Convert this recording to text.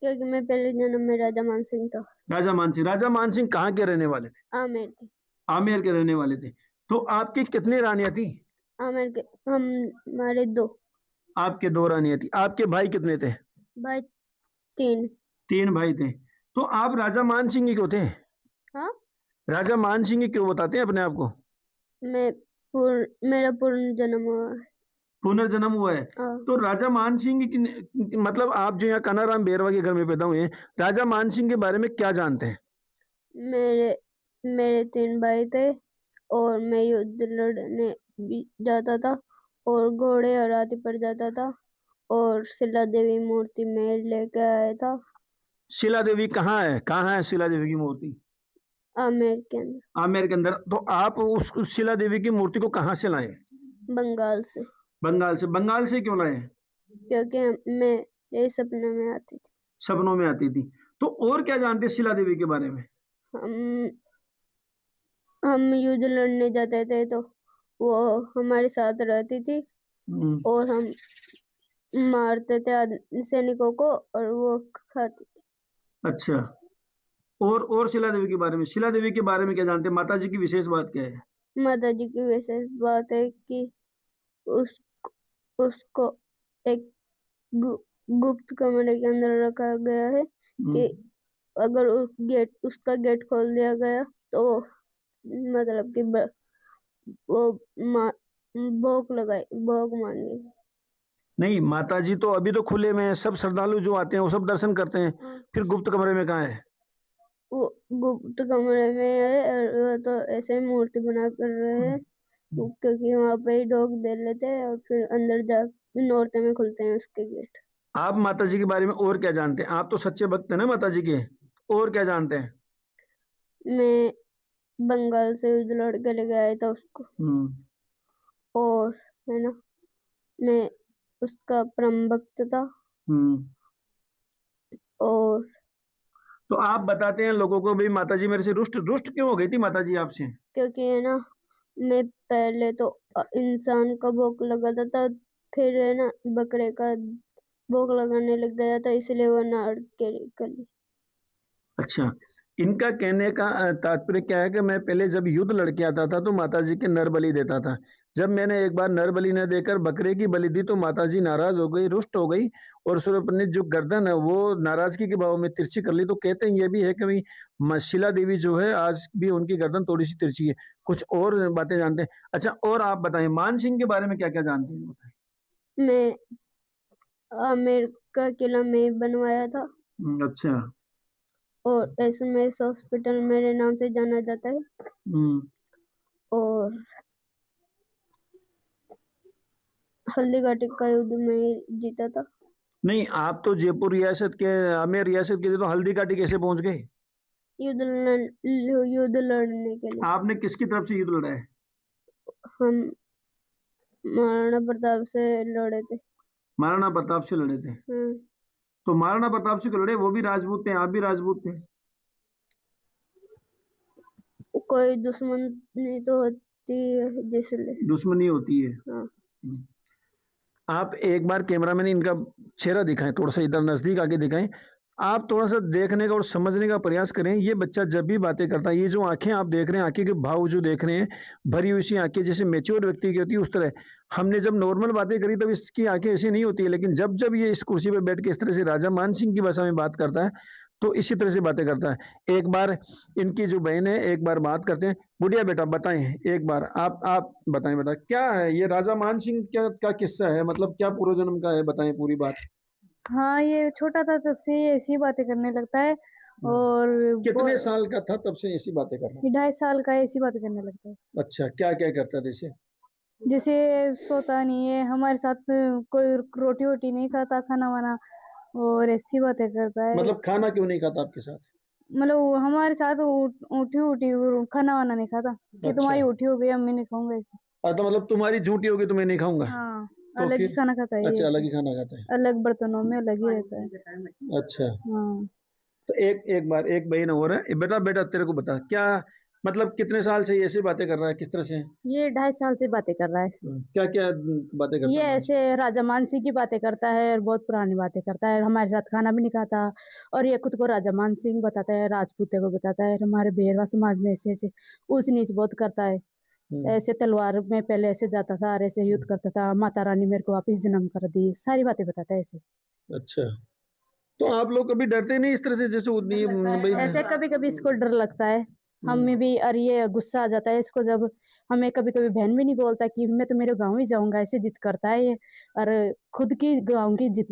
क्योंकि मैं पहले जन्म में राजा मानसिंह था। राजा मानसिंह कहाँ के रहने वाले थे? आमेर के। आमेर के रहने वाले थे। तो आपकी कितनी रानियां थी? आमेर के हम हमारे दो। आपके दो रानियां थी। आपके भाई कितने थे? भाई तीन। तीन भाई थे। तो आप राजा मानसिंह ही क्यों थे? हाँ। राजा मानसिंह ही क्यों बताते हैं अपने आप को? मेरा पूर्ण जन्म हुआ है। पुनर्जन्म हुआ है। हाँ। तो राजा मानसिंह की मतलब आप जो यहाँ कानाराम बेरवा के घर में पैदा हुए हैं, राजा मानसिंह के बारे में क्या जानते हैं? मेरे मेरे तीन भाई थे और मैं युद्ध लड़ने भी जाता था और घोड़े और हाथी पर जाता था और शिला देवी मूर्ति में लेके आया था। शिला देवी कहाँ है? कहाँ है शिला देवी की मूर्ति? आमेर के अंदर। आमेर के अंदर। तो आप उस शिला देवी की मूर्ति को कहाँ से लाए? बंगाल से। बंगाल से। बंगाल से क्यों लाए? क्योंकि मेरे सपने में आती थी। सपनों में आती थी। तो और क्या जानते हैं शिला देवी के बारे में? हम हम युद्ध लड़ने जाते थे तो वो हमारे साथ रहती थी हम्म, और हम मारते थे सैनिकों को और वो खाती थी। अच्छा। और शिला देवी के बारे में, शिला देवी के बारे में क्या जानते हैं? माता जी की विशेष बात क्या है? माता जी की विशेष बात है कि उस उसको एक गुप्त कमरे के अंदर रखा गया है कि हम्म, अगर उसका गेट खोल दिया गया तो मतलब कि वो मा, भोग मांगेगी। नहीं, माता जी तो अभी तो खुले में है, सब श्रद्धालु जो आते हैं वो सब दर्शन करते हैं। हाँ। फिर गुप्त कमरे में कहाँ है? वो गुप्त कमरे में है और वो तो ऐसे ही मूर्ति बना कर रहे हैं क्योंकि वहां पे ही लोग दे लेते हैं और फिर अंदर जा नौरते में खुलते हैं उसके गेट। आप माता जी के बारे में और क्या जानते हैं? आप तो सच्चे भक्त हैं ना माता जी के। और क्या जानते हैं? मैं बंगाल से उस लड़के लेके आया था उसको हम्म। और है ना मैं उसका परम भक्त था। हम्म। और तो आप बताते हैं लोगों को, भाई माता जी मेरे से रुष्ट रुष्ट क्यों हो गई थी माता जी आपसे? क्योंकि है ना मैं पहले तो इंसान का भोग लगाता था फिर है ना बकरे का भोग लगाने लग गया था इसलिए वो नाड़ के गली। अच्छा। इनका कहने का तात्पर्य क्या है कि मैं पहले जब युद्ध लड़के आता था तो माता जी के नर बलि देता था। जब मैंने एक बार नर बलि न देकर बकरे की बलि दी तो माता जी नाराज हो गई, रुष्ट हो गई, और फिर अपनी जो गर्दन है वो नाराजगी के भाव में तिरछी कर ली। तो कहते हैं ये भी है कि भाई शिला देवी जो है आज भी उनकी गर्दन थोड़ी सी तिरछी है। कुछ और बातें जानते हैं? अच्छा, और आप बताएं मान सिंह के बारे में क्या क्या जानते हैं, बताएं। मैं आमेर का किला में बनवाया था अच्छा। और एसएमएस हॉस्पिटल मेरे नाम से जाना जाता है हम्म। और हल्दी घाटी का युद्ध में जीता था। नहीं, आप तो जयपुर रियासत के, आमेर रियासत के थे, तो हल्दी घाटी कैसे पहुंच गए? युद्ध लड़ने के लिए। आपने किसकी तरफ से युद्ध लड़ा है? हम महाराणा प्रताप से लड़े थे। महाराणा प्रताप से लड़े थे। हाँ। तो महाराणा प्रताप से क्यों लड़े? वो भी राजपूत थे, आप भी राजपूत थे। कोई दुश्मनी तो होती है जिसलिए। दुश्मनी होती है। हाँ। आप एक बार कैमरामैन इनका चेहरा दिखाएं, थोड़ा सा इधर नजदीक आके दिखाएं। आप थोड़ा सा देखने का और समझने का प्रयास करें। ये बच्चा जब भी बातें करता है, ये जो आंखें आप देख रहे हैं, आंखें के भाव जो देख रहे हैं, भरी हुई सी आंखें जैसे मेच्योर व्यक्ति की होती है उस तरह। हमने जब नॉर्मल बातें करी तब इसकी आंखें ऐसी नहीं होती है, लेकिन जब जब ये इस कुर्सी पे बैठ के इस तरह से राजा मान सिंह की भाषा में बात करता है तो इसी तरह से बातें करता है। एक बार इनकी जो बहन है, एक बार बात करते हैं। बुढ़िया बेटा बताएं, एक बार आप बताएं बेटा, क्या है ये राजा मान सिंह क्या किस्सा है? मतलब क्या पूर्व जन्म का है? बताएं पूरी बात। हाँ, ये छोटा था तब से ये ऐसी बातें करने लगता है और कितने साल का था तब से ऐसी बातें कर रहा ये 2.5 साल का ऐसी बातें करने लगता है। है? अच्छा, क्या क्या करता था जैसे? जैसे सोता नहीं है हमारे साथ, कोई रोटी वोटी नहीं खाता, खाना वाना, और ऐसी बातें करता है। मतलब खाना क्यों नहीं खाता आपके साथ? मतलब वो हमारे साथ उठी उठी खाना वाना नहीं खाता कि अच्छा। तुम्हारी उठी हो गई अब मैं नहीं खाऊंगा ऐसे। तो मतलब तुम्हारी झूठी होगी तो मैं नहीं खाऊंगा? हाँ, तो अलग ही फिर? खाना खाता है ये अच्छा, अलग ऐसे, ही खाना खाता है। अलग बर्तनों में अलग ही रहता है। अच्छा। हाँ। तो एक एक बार एक बहन और है। बेटा बेटा तेरे को बता, क्या मतलब कितने साल से ये ऐसी बातें कर रहा है, किस तरह से? ये 2.5 साल से बातें कर रहा है। क्या-क्या बातें करता ये है? ऐसे राजा मान सिंह की बातें करता है और बहुत पुरानी बातें करता है, हमारे साथ खाना भी नहीं खाता और ये खुद को राजा मान सिंह बताता है, राजपूतों को बताता है, हमारे भेरवा समाज में ऐसे-ऐसे ऊँच-नीच बहुत करता है। हुँ, ऐसे तलवार में पहले ऐसे जाता था और ऐसे युद्ध करता था, माता रानी मेरे को वापस जन्म कर दी, सारी बातें बताता है ऐसे। अच्छा। तो आप लोग कभी डरते नहीं इस तरह से जैसे उतनी मुंबई में? ऐसे कभी-कभी इसको डर लगता है, हुँ, हमें भी और ये गुस्सा आ जाता है इसको जब हमें कभी-कभी बहन भी नहीं बोलता कि मैं तो मेरे गाँव ही जाऊँगा, ऐसे जिद करता है ये और खुद की गाँव की जिद